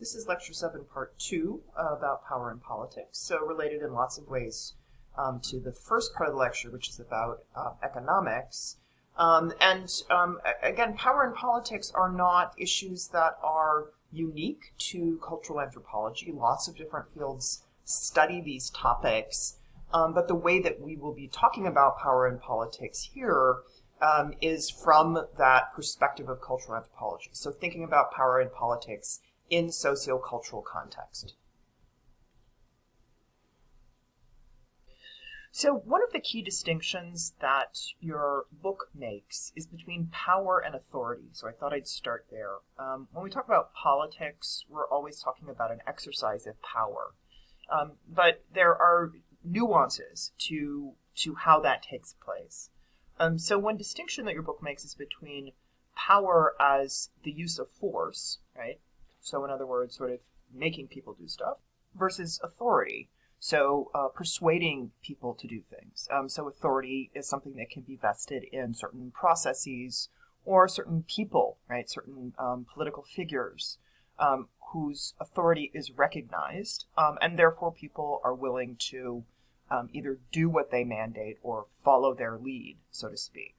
This is Lecture 7, Part 2, about power and politics, so related in lots of ways to the first part of the lecture, which is about economics. Again, power and politics are not issues that are unique to cultural anthropology. Lots of different fields study these topics, but the way that we will be talking about power and politics here is from that perspective of cultural anthropology. So thinking about power and politics in sociocultural context. So one of the key distinctions that your book makes is between power and authority. So I thought I'd start there. When we talk about politics, we're always talking about an exercise of power. But there are nuances to how that takes place. So one distinction that your book makes is between power as the use of force, right? So in other words, sort of making people do stuff, versus authority. So persuading people to do things. So authority is something that can be vested in certain processes or certain people, right? Certain political figures whose authority is recognized, and therefore people are willing to either do what they mandate or follow their lead, so to speak.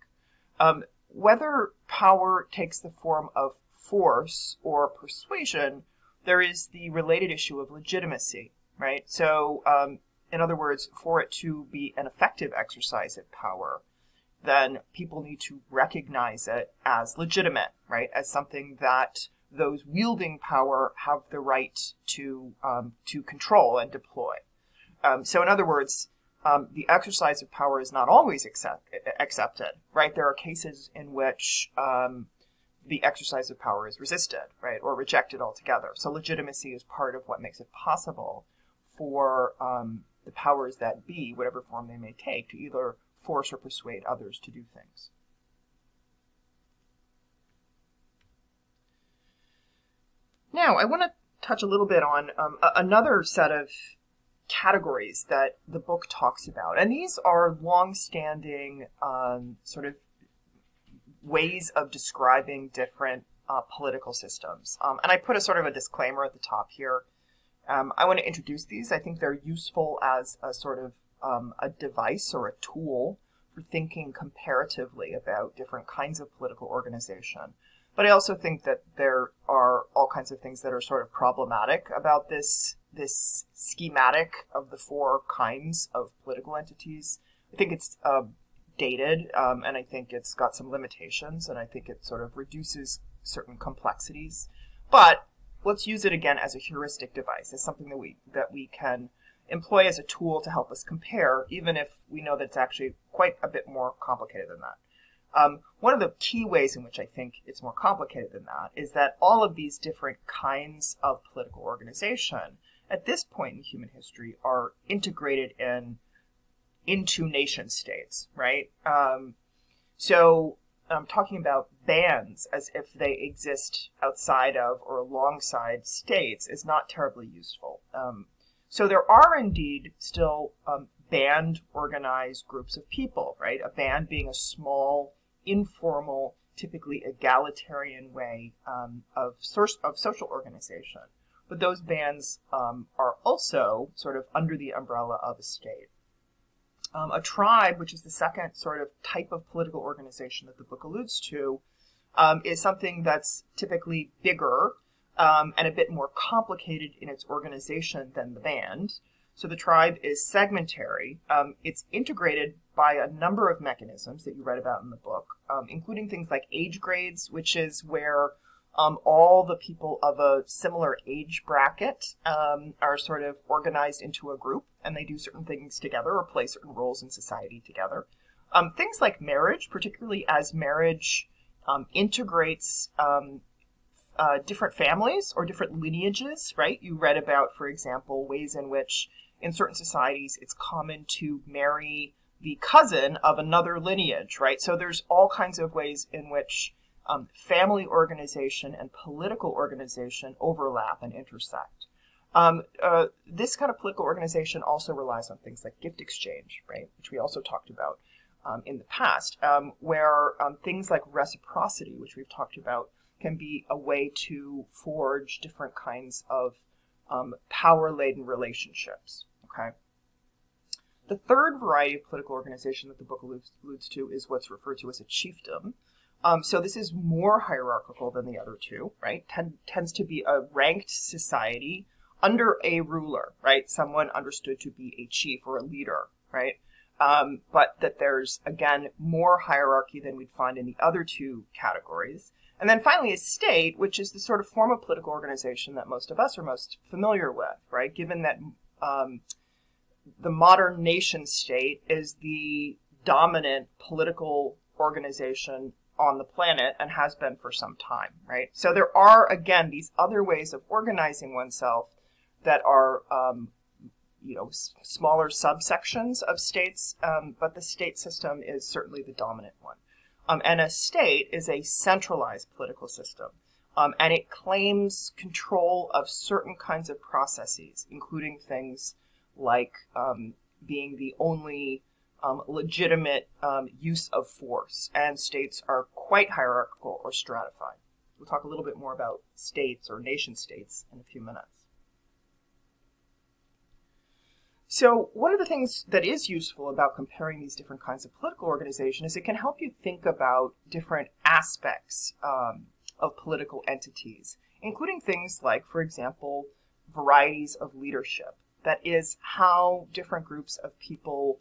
Whether power takes the form of force or persuasion, there is the related issue of legitimacy, right? So, in other words, for it to be an effective exercise of power, then people need to recognize it as legitimate, right? As something that those wielding power have the right to control and deploy. So in other words, the exercise of power is not always accepted, right? There are cases in which the exercise of power is resisted, right, or rejected altogether. So legitimacy is part of what makes it possible for the powers that be, whatever form they may take, to either force or persuade others to do things. Now, I want to touch a little bit on another set of categories that the book talks about. And these are long-standing sort of ways of describing different political systems. And I put a sort of a disclaimer at the top here. I want to introduce these. I think they're useful as a sort of a device or a tool for thinking comparatively about different kinds of political organization. But I also think that there are all kinds of things that are sort of problematic about this schematic of the four kinds of political entities. I think it's dated, and I think it's got some limitations, and I think it sort of reduces certain complexities. But let's use it again as a heuristic device, as something that we can employ as a tool to help us compare, even if we know that it's actually quite a bit more complicated than that. One of the key ways in which I think it's more complicated than that is that all of these different kinds of political organization at this point in human history are integrated into nation states, right? So I'm talking about bands as if they exist outside of or alongside states is not terribly useful. So there are indeed still band organized groups of people, right? A band being a small, informal, typically egalitarian way of social organization. But those bands are also sort of under the umbrella of a state. A tribe, which is the second sort of type of political organization that the book alludes to, is something that's typically bigger and a bit more complicated in its organization than the band. So the tribe is segmentary. It's integrated by a number of mechanisms that you read about in the book, including things like age grades, which is where all the people of a similar age bracket are sort of organized into a group, and they do certain things together or play certain roles in society together. Things like marriage, particularly as marriage integrates different families or different lineages, right? You read about, for example, ways in which in certain societies it's common to marry the cousin of another lineage, right? So there's all kinds of ways in which family organization and political organization overlap and intersect. This kind of political organization also relies on things like gift exchange, right, which we also talked about in the past, where things like reciprocity, which we've talked about, can be a way to forge different kinds of power-laden relationships. Okay. The third variety of political organization that the book alludes to is what's referred to as a chiefdom. So this is more hierarchical than the other two, right? Tends to be a ranked society under a ruler, right? Someone understood to be a chief or a leader, right? But that there's, again, more hierarchy than we'd find in the other two categories. And then finally, a state, which is the sort of form of political organization that most of us are most familiar with, right? Given that the modern nation state is the dominant political organization on the planet and has been for some time, right? So there are, again, these other ways of organizing oneself that are, smaller subsections of states, but the state system is certainly the dominant one. And a state is a centralized political system, and it claims control of certain kinds of processes, including things like being the only legitimate use of force, and states are quite hierarchical or stratified. We'll talk a little bit more about states or nation states in a few minutes. So one of the things that is useful about comparing these different kinds of political organization is it can help you think about different aspects of political entities, including things like, for example, varieties of leadership. That is, how different groups of people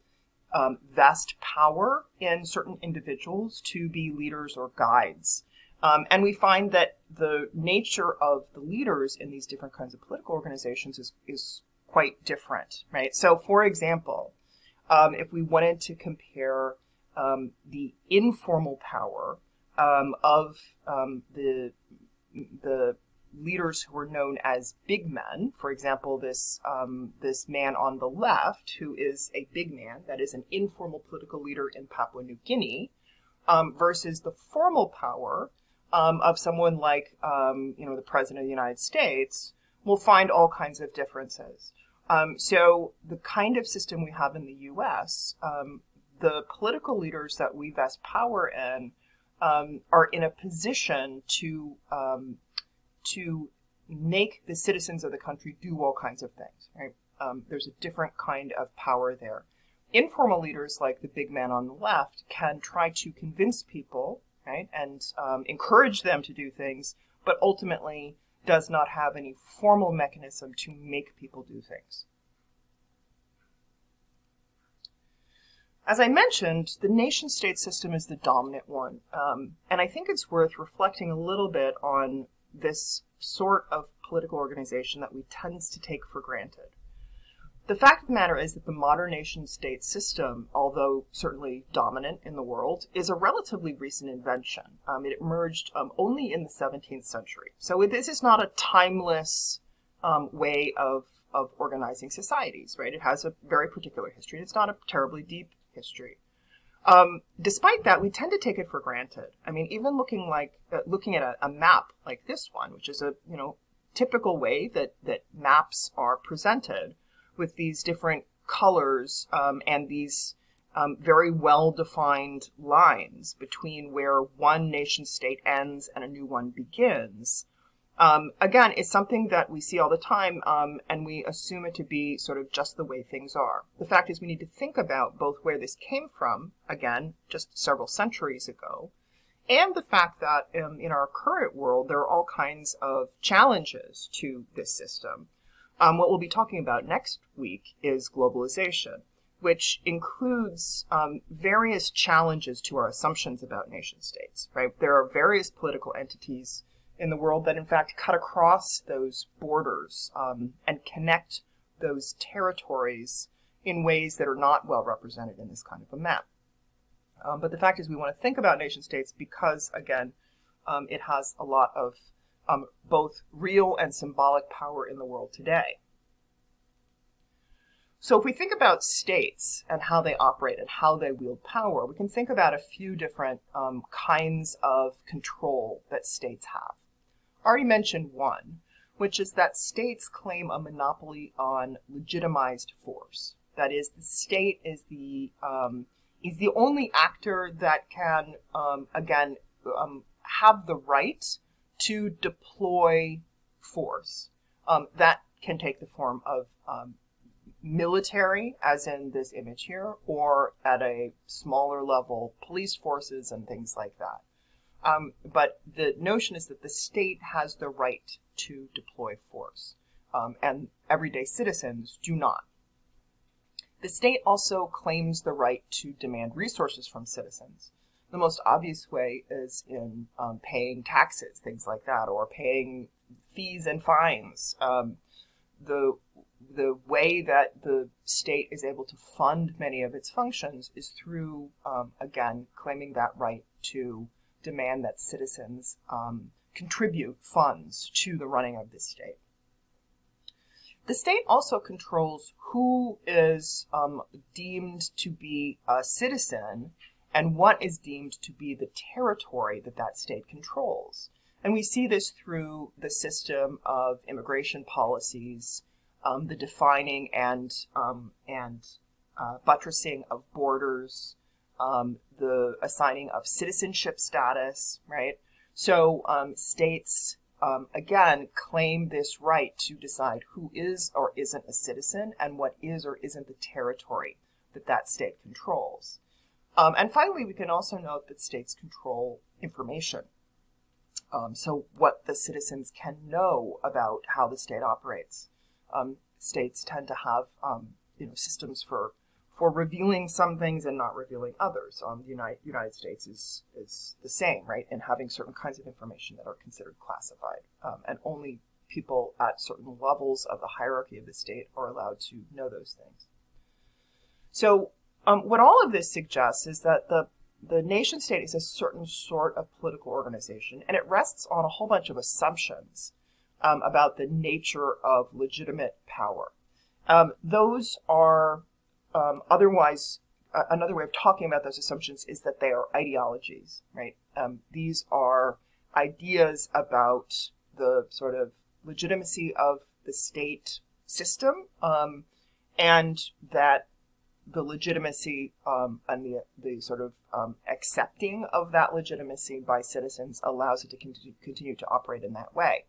vest power in certain individuals to be leaders or guides. And we find that the nature of the leaders in these different kinds of political organizations is quite different, right? So, for example, if we wanted to compare the informal power of the leaders who were known as big men, for example, this man on the left, who is a big man, that is an informal political leader in Papua New Guinea, versus the formal power of someone like, the President of the United States, we'll find all kinds of differences. So the kind of system we have in the U.S., the political leaders that we vest power in are in a position to make the citizens of the country do all kinds of things, right? There's a different kind of power there. Informal leaders like the big man on the left can try to convince people, right, and encourage them to do things, but ultimately does not have any formal mechanism to make people do things. As I mentioned, the nation-state system is the dominant one, and I think it's worth reflecting a little bit on this sort of political organization that we tend to take for granted. The fact of the matter is that the modern nation-state system, although certainly dominant in the world, is a relatively recent invention. It emerged only in the 17th century. So this is not a timeless way of organizing societies, right? It has a very particular history, and it's not a terribly deep history. Despite that, we tend to take it for granted. I mean, even looking at a map like this one, which is a typical way that maps are presented, with these different colors and these very well-defined lines between where one nation-state ends and a new one begins. Again, it's something that we see all the time, and we assume it to be sort of just the way things are. The fact is we need to think about both where this came from, again, just several centuries ago, and the fact that in our current world there are all kinds of challenges to this system. What we'll be talking about next week is globalization, which includes various challenges to our assumptions about nation states, right? There are various political entities in the world that in fact cut across those borders and connect those territories in ways that are not well represented in this kind of a map. But the fact is we want to think about nation states because, again, it has a lot of both real and symbolic power in the world today. So if we think about states and how they operate and how they wield power, we can think about a few different kinds of control that states have. I already mentioned one, which is that states claim a monopoly on legitimized force. That is, the state is the only actor that can, have the right to deploy force. That can take the form of military, as in this image here, or at a smaller level, police forces and things like that. But the notion is that the state has the right to deploy force, and everyday citizens do not. The state also claims the right to demand resources from citizens. The most obvious way is in paying taxes, things like that, or paying fees and fines. The way that the state is able to fund many of its functions is through, again, claiming that right to demand that citizens contribute funds to the running of the state. The state also controls who is deemed to be a citizen and what is deemed to be the territory that that state controls. And we see this through the system of immigration policies, the defining and buttressing of borders, the assigning of citizenship status, right? So states, again, claim this right to decide who is or isn't a citizen and what is or isn't the territory that that state controls. And finally, we can also note that states control information. So what the citizens can know about how the state operates. States tend to have systems for revealing some things and not revealing others. The United States is the same, right, in having certain kinds of information that are considered classified, and only people at certain levels of the hierarchy of the state are allowed to know those things. So what all of this suggests is that the nation state is a certain sort of political organization, and it rests on a whole bunch of assumptions about the nature of legitimate power. Those are otherwise, another way of talking about those assumptions is that they are ideologies, right? These are ideas about the sort of legitimacy of the state system, and that the legitimacy and the sort of accepting of that legitimacy by citizens allows it to continue to operate in that way.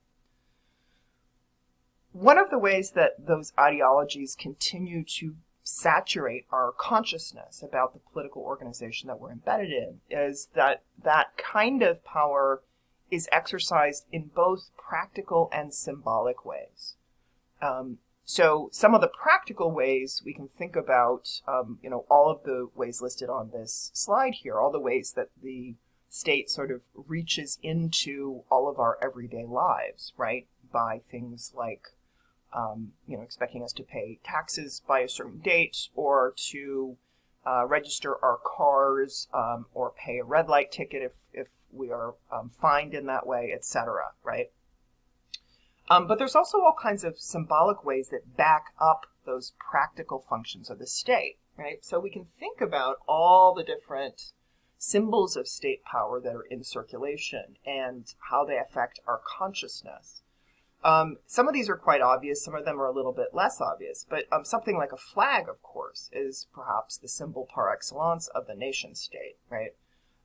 One of the ways that those ideologies continue to saturate our consciousness about the political organization that we're embedded in is that that kind of power is exercised in both practical and symbolic ways. So some of the practical ways we can think about, all of the ways listed on this slide here, all the ways that the state sort of reaches into all of our everyday lives, right, by things like expecting us to pay taxes by a certain date, or to register our cars, or pay a red light ticket if we are fined in that way, etc., right? But there's also all kinds of symbolic ways that back up those practical functions of the state, right? So we can think about all the different symbols of state power that are in circulation and how they affect our consciousness. Some of these are quite obvious, some of them are a little bit less obvious, but something like a flag, of course, is perhaps the symbol par excellence of the nation state, right?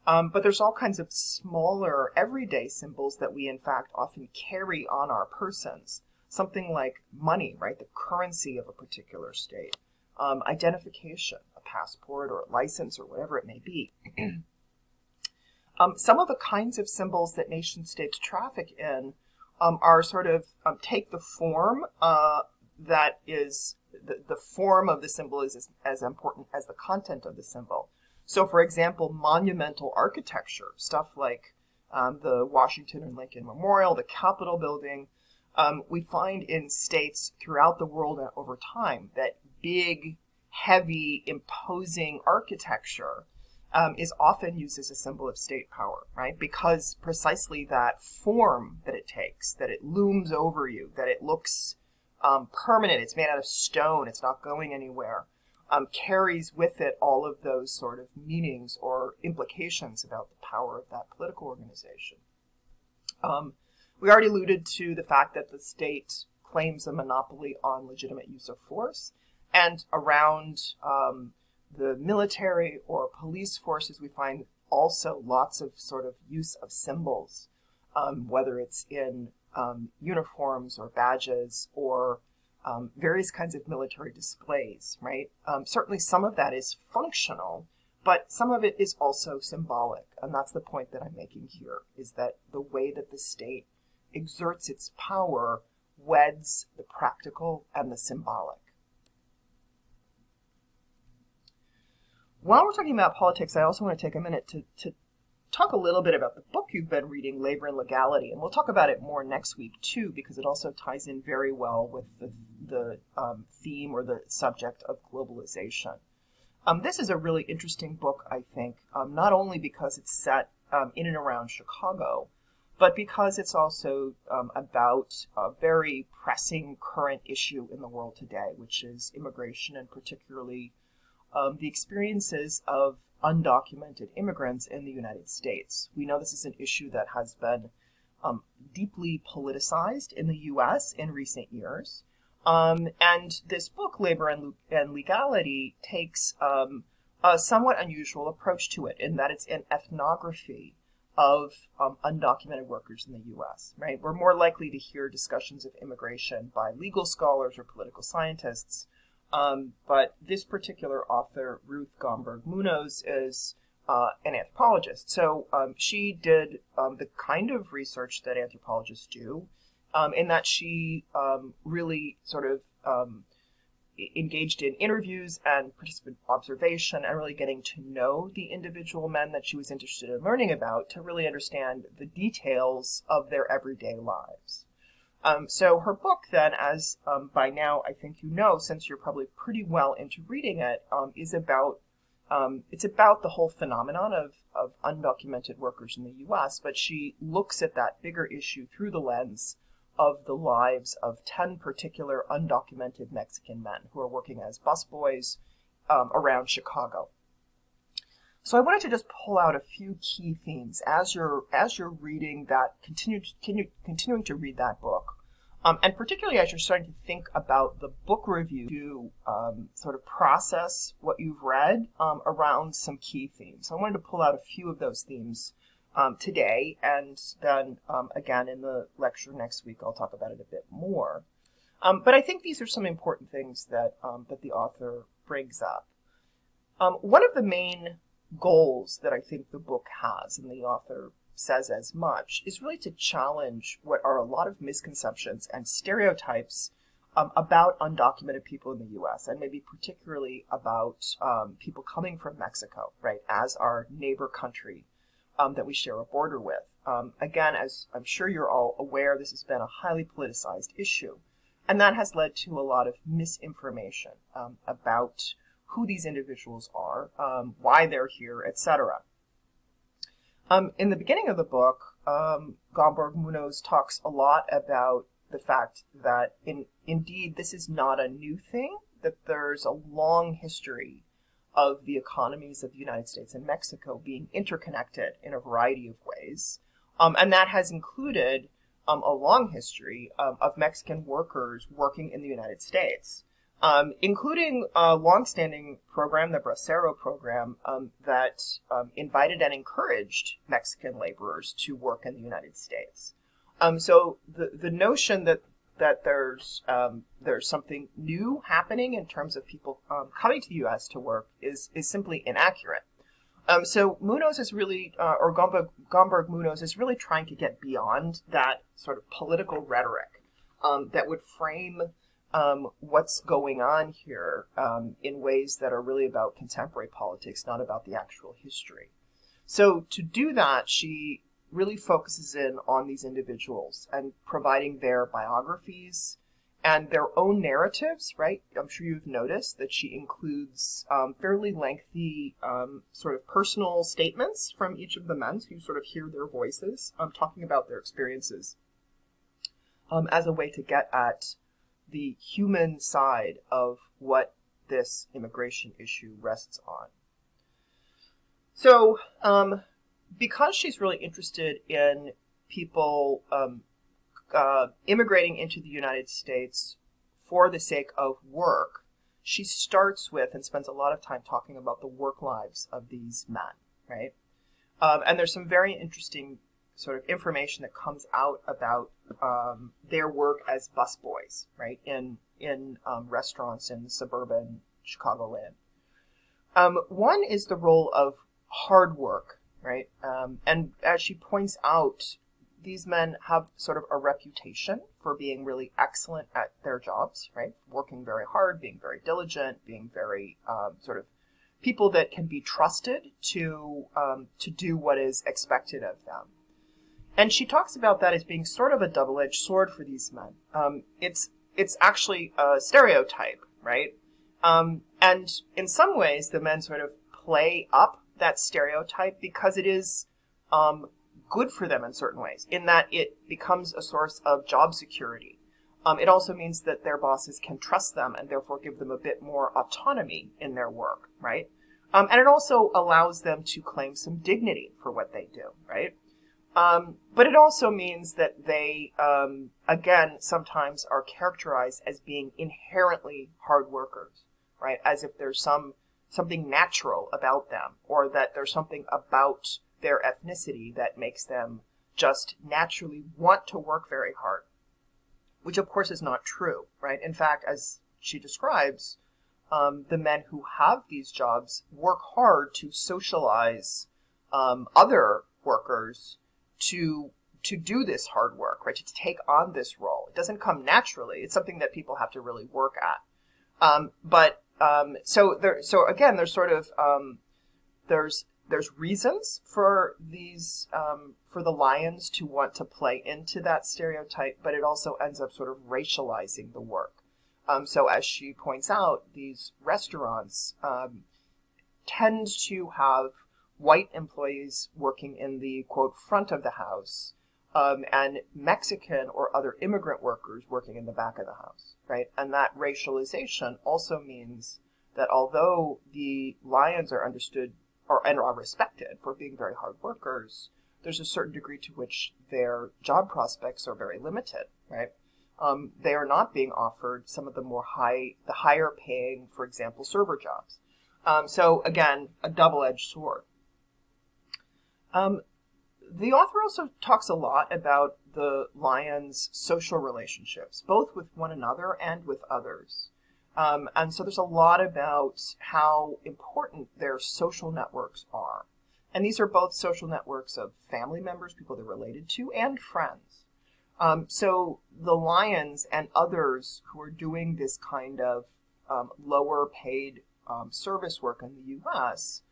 But there's all kinds of smaller everyday symbols that we in fact often carry on our persons. Something like money, right, the currency of a particular state, identification, a passport or a license or whatever it may be. Some of the kinds of symbols that nation states traffic in are sort of take the form that is, the form of the symbol is as important as the content of the symbol. So, for example, monumental architecture, stuff like the Washington and Lincoln Memorial, the Capitol building, we find in states throughout the world and over time that big, heavy, imposing architecture is often used as a symbol of state power, right? Because precisely that form that it takes, that it looms over you, that it looks permanent, it's made out of stone, it's not going anywhere, carries with it all of those sort of meanings or implications about the power of that political organization. We already alluded to the fact that the state claims a monopoly on legitimate use of force, and around the military or police forces we find also lots of sort of use of symbols. whether it's in uniforms or badges or various kinds of military displays, right? Certainly some of that is functional, but some of it is also symbolic. And that's the point that I'm making here, is that the way that the state exerts its power weds the practical and the symbolic. While we're talking about politics, I also want to take a minute to talk a little bit about the book you've been reading, Labor and Legality. And we'll talk about it more next week, too, because it also ties in very well with the theme or the subject of globalization. This is a really interesting book, I think, not only because it's set in and around Chicago, but because it's also about a very pressing current issue in the world today, which is immigration, and particularly the experiences of undocumented immigrants in the United States. We know this is an issue that has been deeply politicized in the U.S. in recent years. And this book, Labor and Legality, takes a somewhat unusual approach to it, in that it's an ethnography of undocumented workers in the U.S., right? We're more likely to hear discussions of immigration by legal scholars or political scientists, but this particular author, Ruth Gomberg Munoz, is an anthropologist. So she did the kind of research that anthropologists do, in that she really sort of engaged in interviews and participant observation and really getting to know the individual men that she was interested in learning about to really understand the details of their everyday lives. So her book then, as by now I think you know, since you're probably pretty well into reading it, is about it's about the whole phenomenon of undocumented workers in the U.S., but she looks at that bigger issue through the lens of the lives of 10 particular undocumented Mexican men who are working as busboys around Chicago. So I wanted to just pull out a few key themes as you're reading that, continuing to read that book, and particularly as you're starting to think about the book review, to sort of process what you've read around some key themes. So I wanted to pull out a few of those themes today, and then again in the lecture next week I'll talk about it a bit more. But I think these are some important things that that the author brings up. One of the main goals that I think the book has, and the author says as much, is really to challenge what are a lot of misconceptions and stereotypes about undocumented people in the U.S., and maybe particularly about people coming from Mexico, right, as our neighbor country that we share a border with. Again, as I'm sure you're all aware, this has been a highly politicized issue, and that has led to a lot of misinformation about who these individuals are, why they're here, etc. In the beginning of the book, Gomberg Munoz talks a lot about the fact that indeed this is not a new thing, that there's a long history of the economies of the United States and Mexico being interconnected in a variety of ways. And that has included a long history of Mexican workers working in the United States, including a longstanding program, the Bracero program, that invited and encouraged Mexican laborers to work in the United States. So the notion that there's something new happening in terms of people coming to the U.S. to work is simply inaccurate. So Munoz is really, or Gomberg Munoz is really trying to get beyond that sort of political rhetoric that would frame what's going on here in ways that are really about contemporary politics, not about the actual history. So to do that, she really focuses in on these individuals and providing their biographies and their own narratives, right? I'm sure you've noticed that she includes fairly lengthy sort of personal statements from each of the men, so you sort of hear their voices talking about their experiences as a way to get at the human side of what this immigration issue rests on. So, because she's really interested in people immigrating into the United States for the sake of work, she starts with and spends a lot of time talking about the work lives of these men, right? And there's some very interesting sort of information that comes out about their work as busboys, right, in restaurants in suburban Chicagoland. One is the role of hard work, right? And as she points out, these men have sort of a reputation for being really excellent at their jobs, right? Working very hard, being very diligent, being very sort of people that can be trusted to do what is expected of them. And she talks about that as being sort of a double-edged sword for these men. It's actually a stereotype, right? And in some ways, the men sort of play up that stereotype because it is good for them in certain ways, in that it becomes a source of job security. It also means that their bosses can trust them and therefore give them a bit more autonomy in their work, right? And it also allows them to claim some dignity for what they do, right? But it also means that they, again, sometimes are characterized as being inherently hard workers, right? As if there's something natural about them, or that there's something about their ethnicity that makes them just naturally want to work very hard, which of course is not true, right? In fact, as she describes, the men who have these jobs work hard to socialize other workers to do this hard work, right? To take on this role. It doesn't come naturally. It's something that people have to really work at. So again, there's sort of there's reasons for these for the Lyons to want to play into that stereotype, but it also ends up sort of racializing the work. So as she points out, these restaurants tend to have white employees working in the, quote, front of the house, and Mexican or other immigrant workers working in the back of the house, right? And that racialization also means that although the Lyons are understood and are respected for being very hard workers, there's a certain degree to which their job prospects are very limited, right? They are not being offered some of the higher paying, for example, server jobs. So again, a double-edged sword. The author also talks a lot about the Lyons' social relationships, both with one another and with others. And so there's a lot about how important their social networks are. And these are both social networks of family members, people they're related to, and friends. So the Lyons and others who are doing this kind of lower paid service work in the U.S.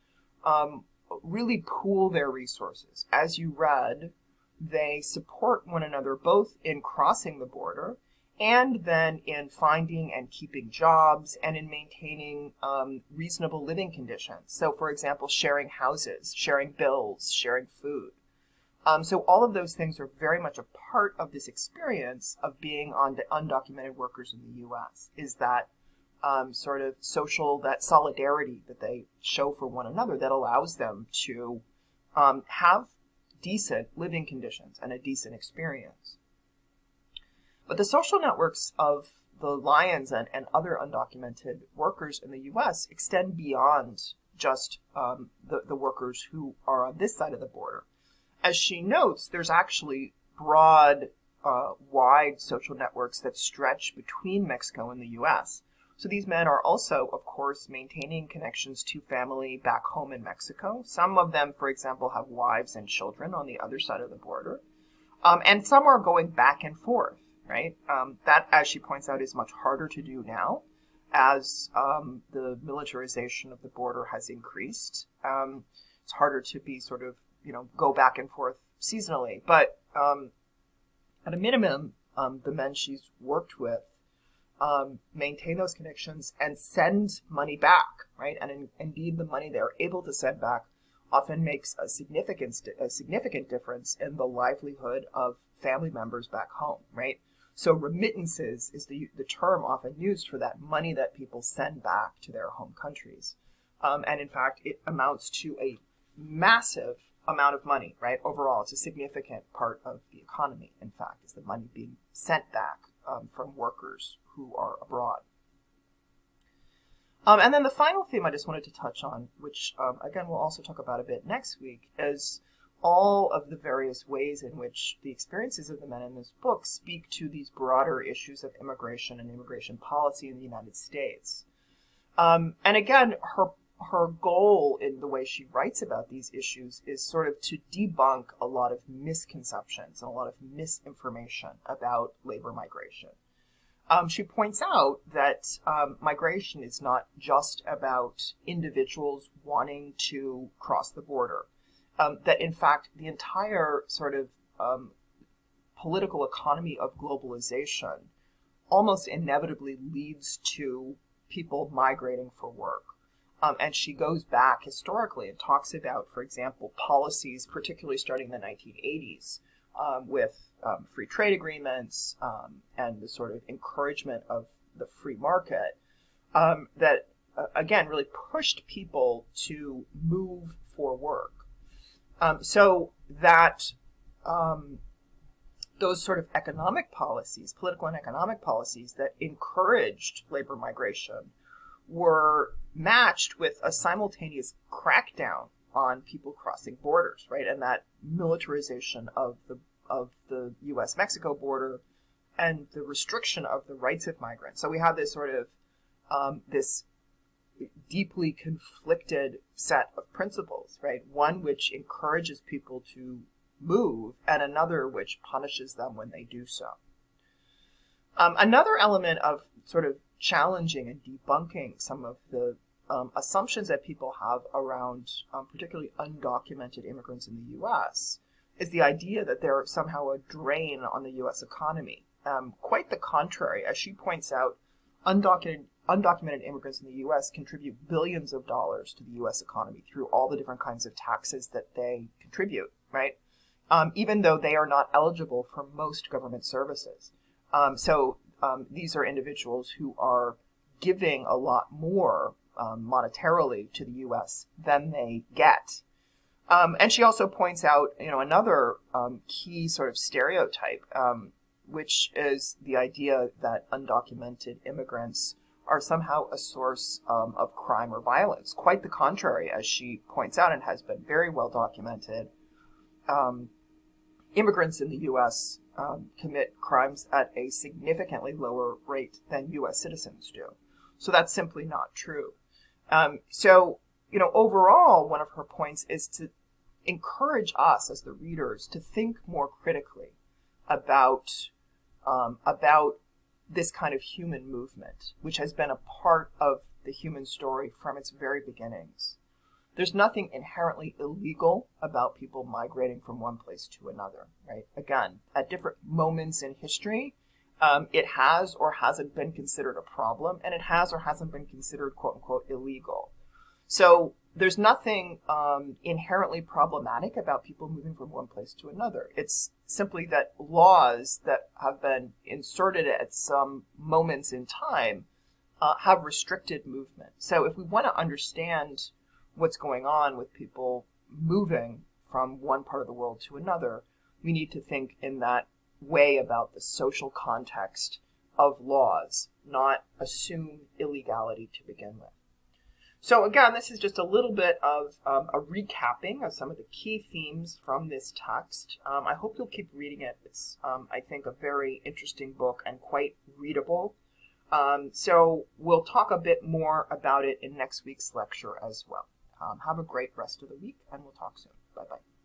Really pool their resources. As you read, they support one another both in crossing the border and then in finding and keeping jobs and in maintaining reasonable living conditions. So, for example, sharing houses, sharing bills, sharing food. So all of those things are very much a part of this experience of being undocumented workers in the U.S., is that sort of social, that solidarity that they show for one another that allows them to have decent living conditions and a decent experience. But the social networks of the Lyons and other undocumented workers in the U.S. extend beyond just the workers who are on this side of the border. As she notes, there's actually broad, wide social networks that stretch between Mexico and the U.S. So these men are also, of course, maintaining connections to family back home in Mexico. Some of them, for example, have wives and children on the other side of the border. And some are going back and forth, right? That, as she points out, is much harder to do now as the militarization of the border has increased. It's harder to be sort of, go back and forth seasonally. But at a minimum, the men she's worked with maintain those connections and send money back, right? And indeed, the money they're able to send back often makes a significant difference in the livelihood of family members back home, right? So remittances is the term often used for that money that people send back to their home countries. And in fact, it amounts to a massive amount of money, right? Overall, it's a significant part of the economy, in fact, is the money being sent back from workers who are abroad. And then the final theme I just wanted to touch on, which again we'll also talk about a bit next week, is all of the various ways in which the experiences of the men in this book speak to these broader issues of immigration and immigration policy in the United States. And again, her goal in the way she writes about these issues is sort of to debunk a lot of misconceptions and a lot of misinformation about labor migration. She points out that migration is not just about individuals wanting to cross the border. That in fact, the entire sort of political economy of globalization almost inevitably leads to people migrating for work. And she goes back historically and talks about, for example, policies, particularly starting in the 1980s, with free trade agreements and the sort of encouragement of the free market that, again, really pushed people to move for work. So that those sort of economic policies, political and economic policies that encouraged labor migration were matched with a simultaneous crackdown on people crossing borders, right? And that militarization of the U.S.-Mexico border and the restriction of the rights of migrants. So we have this sort of this deeply conflicted set of principles, right? One which encourages people to move and another which punishes them when they do so. Another element of sort of challenging and debunking some of the assumptions that people have around particularly undocumented immigrants in the U.S. is the idea that they're somehow a drain on the U.S. economy. Quite the contrary. As she points out, undocumented immigrants in the U.S. contribute billions of dollars to the U.S. economy through all the different kinds of taxes that they contribute, right? Even though they are not eligible for most government services. So these are individuals who are giving a lot more monetarily to the U.S. than they get. And she also points out, another key sort of stereotype, which is the idea that undocumented immigrants are somehow a source of crime or violence. Quite the contrary, as she points out and has been very well documented. Immigrants in the U.S. Commit crimes at a significantly lower rate than U.S. citizens do. So that's simply not true. So overall, one of her points is to encourage us as the readers to think more critically about this kind of human movement, which has been a part of the human story from its very beginnings. There's nothing inherently illegal about people migrating from one place to another, right? Again, at different moments in history, it has or hasn't been considered a problem, and it has or hasn't been considered, quote unquote, illegal. So there's nothing inherently problematic about people moving from one place to another. It's simply that laws that have been inserted at some moments in time have restricted movement. So if we want to understand what's going on with people moving from one part of the world to another, we need to think in that way about the social context of laws, not assume illegality to begin with. So again, this is just a little bit of a recapping of some of the key themes from this text. I hope you'll keep reading it. It's, I think, a very interesting book and quite readable. So we'll talk a bit more about it in next week's lecture as well. Have a great rest of the week, and we'll talk soon. Bye-bye.